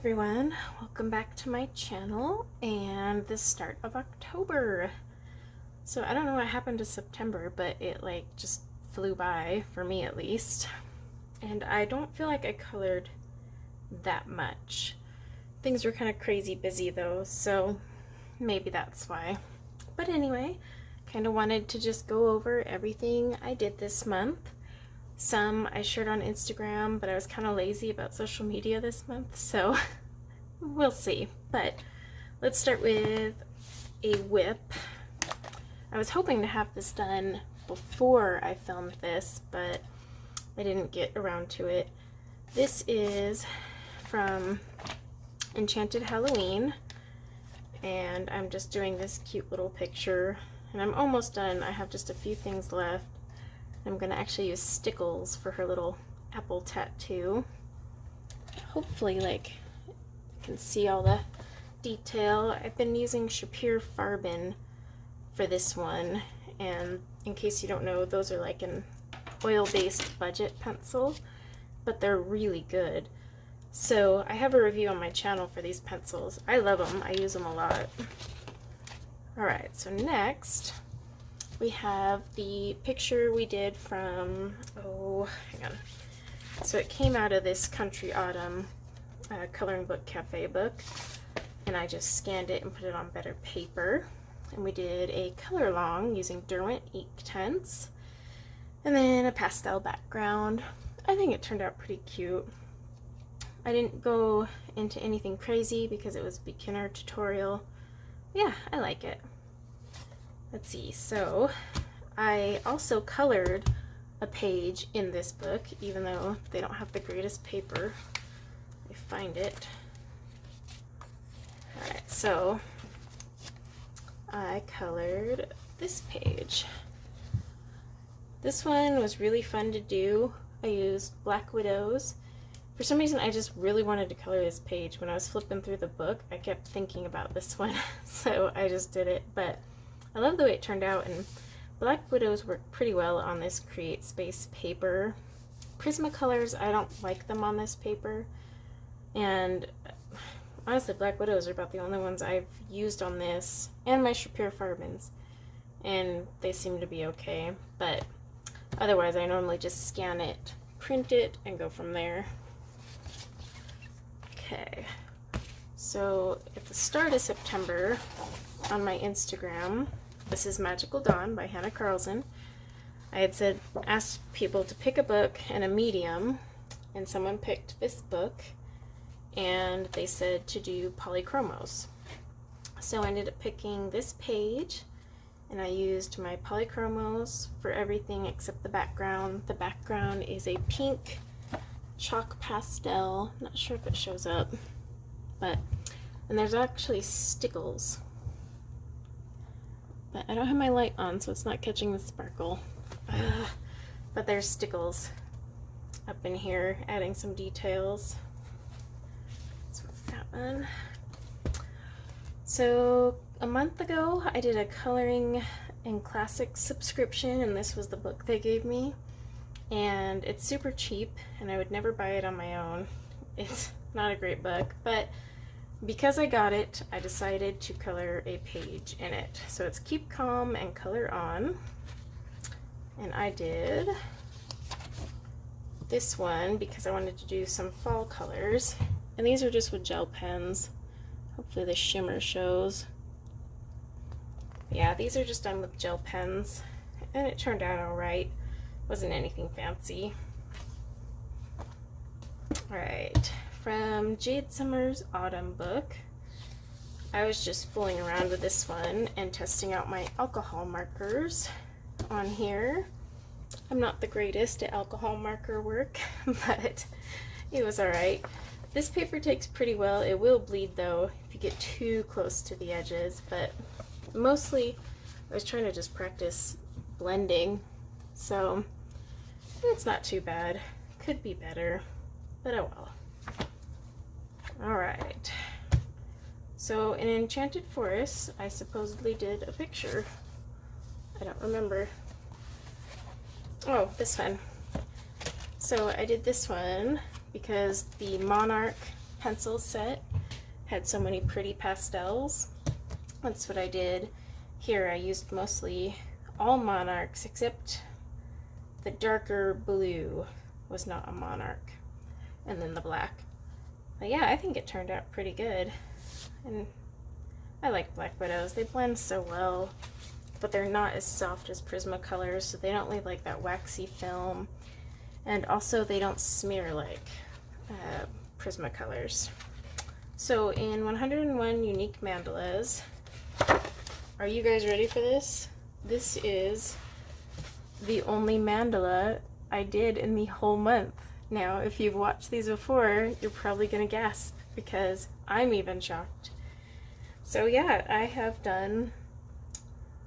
everyone, welcome back to my channel and the start of October. So I don't know what happened to September, but it just flew by, for me at least. And I don't feel like I colored that much. Things were kind of crazy busy though, so maybe that's why. But anyway, kind of wanted to just go over everything I did this month. Some I shared on Instagram, but I was kind of lazy about social media this month, so we'll see. But let's start with a whip. I was hoping to have this done before I filmed this, but I didn't get around to it. This is from Enchanted Halloween, and I'm just doing this cute little picture, and I'm almost done. I have just a few things left. I'm going to actually use stickles for her little apple tattoo. Hopefully, you can see all the detail. I've been using Shapir Farbin for this one, and in case you don't know, those are like an oil-based budget pencil, but they're really good. So I have a review on my channel for these pencils. I love them. I use them a lot. Alright, so next we have the picture we did from, hang on. So it came out of this Country Autumn coloring book cafe book, and I just scanned it and put it on better paper. And we did a color along using Derwent Inktense, and then a pastel background. I think it turned out pretty cute. I didn't go into anything crazy because it was a beginner tutorial. Yeah, I like it. Let's see, so I also colored a page in this book, even though they don't have the greatest paper. Let me find it. Alright, so I colored this page. This one was really fun to do. I used Black Widows. For some reason, I just really wanted to color this page. When I was flipping through the book, I kept thinking about this one, so I just did it. But I love the way it turned out, and Black Widows work pretty well on this Create Space paper. Prismacolors, I don't like them on this paper, and honestly, Black Widows are about the only ones I've used on this, and my Shapir Farbins, and they seem to be okay, but otherwise I normally just scan it, print it, and go from there. Okay, so at the start of September, on my Instagram, this is Magical Dawn by Hannah Carlson, I had asked people to pick a book and a medium, and someone picked this book, and they said to do polychromos. So I ended up picking this page, and I used my polychromos for everything except the background. The background is a pink chalk pastel. Not sure if it shows up, and there's actually stickles. But I don't have my light on, so it's not catching the sparkle. But there's stickles up in here, adding some details. That's that one. So a month ago, I did a Coloring in Classics subscription, and this was the book they gave me. And it's super cheap, and I would never buy it on my own. It's not a great book, but because I got it, I decided to color a page in it. So it's Keep Calm and Color On. And I did this one because I wanted to do some fall colors. And these are just with gel pens. Hopefully the shimmer shows. Yeah, these are just done with gel pens. And it turned out alright. Wasn't anything fancy. Alright. From Jade Summer's Autumn book, I was just fooling around with this one and testing out my alcohol markers on here. I'm not the greatest at alcohol marker work, but it was alright. This paper takes pretty well. It will bleed though if you get too close to the edges, but mostly I was trying to just practice blending, so it's not too bad. Could be better, but oh well. Alright, so in Enchanted Forest, I supposedly did a picture. I don't remember. Oh, this one. So I did this one because the Monarch pencil set had so many pretty pastels. That's what I did here. I used mostly all monarchs except the darker blue was not a monarch, and then the black. But yeah, I think it turned out pretty good, and I like black widows. They blend so well, but they're not as soft as Prismacolors, so they don't leave like that waxy film, and also they don't smear like Prismacolors. So in 101 unique mandalas, are you guys ready for this? This is the only mandala I did in the whole month. Now, if you've watched these before, you're probably gonna gasp because I'm even shocked. So yeah, I have done,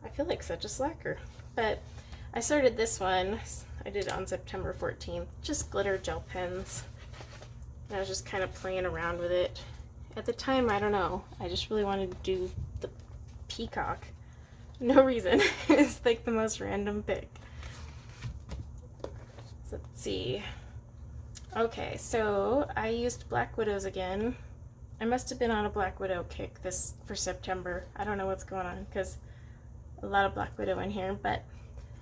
I feel like such a slacker, but I started this one, I did it on September 14th, just glitter gel pens. And I was just kind of playing around with it. At the time, I don't know, I just really wanted to do the peacock. No reason. It's like the most random pick. So let's see. Okay, so I used Black Widows again. I must have been on a Black Widow kick this for September. I don't know what's going on because a lot of Black Widow in here, but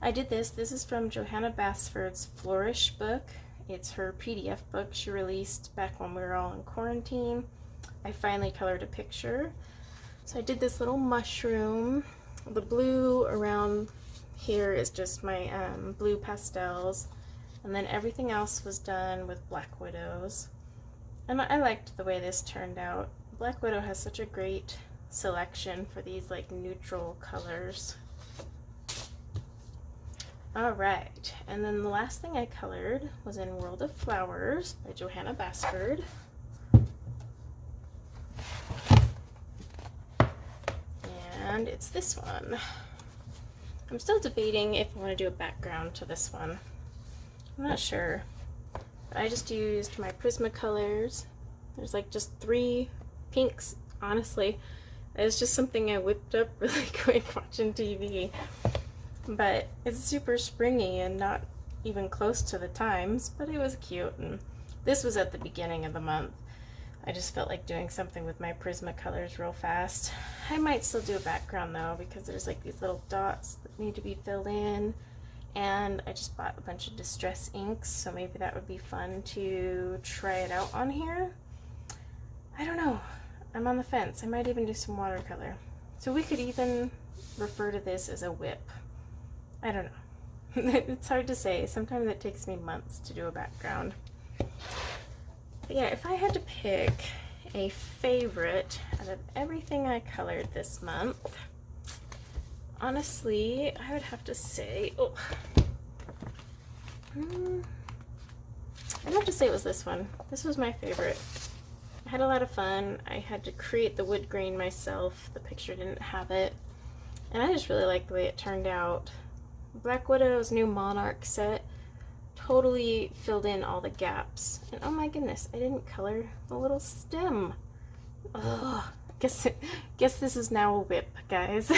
I did this. This is from Johanna Basford's Flourish book. It's her PDF book she released back when we were all in quarantine. I finally colored a picture. So I did this little mushroom. The blue around here is just my blue pastels. And then everything else was done with Black Widows. And I liked the way this turned out. Black Widow has such a great selection for these like neutral colors. Alright, and then the last thing I colored was in World of Flowers by Johanna Basford. And it's this one. I'm still debating if I want to do a background to this one. I'm not sure. But I just used my Prismacolors. There's like just 3 pinks, honestly. It was just something I whipped up really quick watching TV. But it's super springy and not even close to the times, but it was cute. And this was at the beginning of the month. I just felt like doing something with my Prismacolors real fast. I might still do a background though, because there's like these little dots that need to be filled in. And I just bought a bunch of distress inks, so maybe that would be fun to try it out on here. I don't know. I'm on the fence. I might even do some watercolor. So we could even refer to this as a whip. I don't know. It's hard to say. Sometimes it takes me months to do a background. But yeah, if I had to pick a favorite out of everything I colored this month, honestly, I would have to say, I'd have to say it was this one. This was my favorite. I had a lot of fun. I had to create the wood grain myself. The picture didn't have it. And I just really liked the way it turned out. Black Widow's new Monarch set totally filled in all the gaps. And oh my goodness, I didn't color the little stem. Ugh. Guess this is now a whip, guys.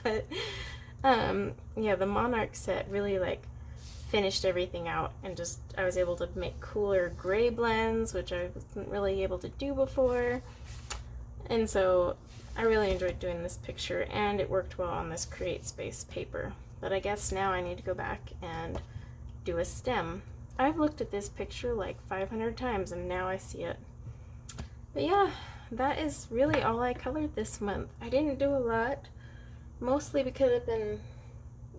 But yeah, the Monarch set really like finished everything out, and just I was able to make cooler gray blends, which I wasn't really able to do before. And so I really enjoyed doing this picture, and it worked well on this Create Space paper. But I guess now I need to go back and do a stem. I've looked at this picture like 500 times and now I see it. But yeah, that is really all I colored this month. I didn't do a lot, mostly because I've been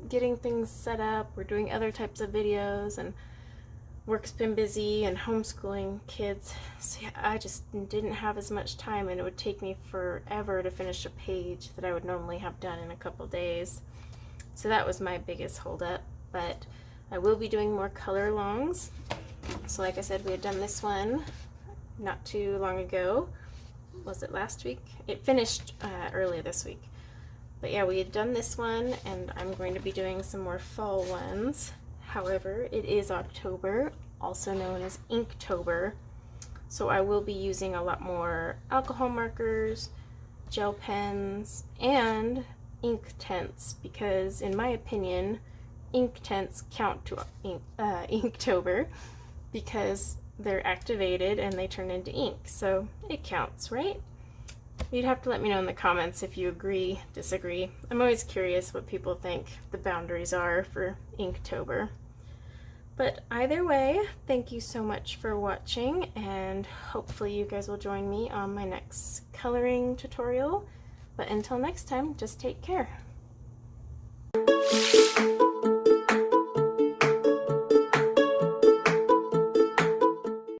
getting things set up. We're doing other types of videos, and work's been busy, and homeschooling kids. So yeah, I just didn't have as much time, and it would take me forever to finish a page that I would normally have done in a couple days. So that was my biggest holdup, but I will be doing more color alongs. So like I said, we had done this one not too long ago. Was it last week? It finished earlier this week. But yeah, we had done this one, and I'm going to be doing some more fall ones. However, it is October, also known as Inktober, so I will be using a lot more alcohol markers, gel pens, and ink tents, because in my opinion, ink tents count to Inktober, because they're activated and they turn into ink, so it counts, right? You'd have to let me know in the comments if you agree, disagree. I'm always curious what people think the boundaries are for Inktober. But either way, thank you so much for watching, and hopefully you guys will join me on my next coloring tutorial. But until next time, just take care.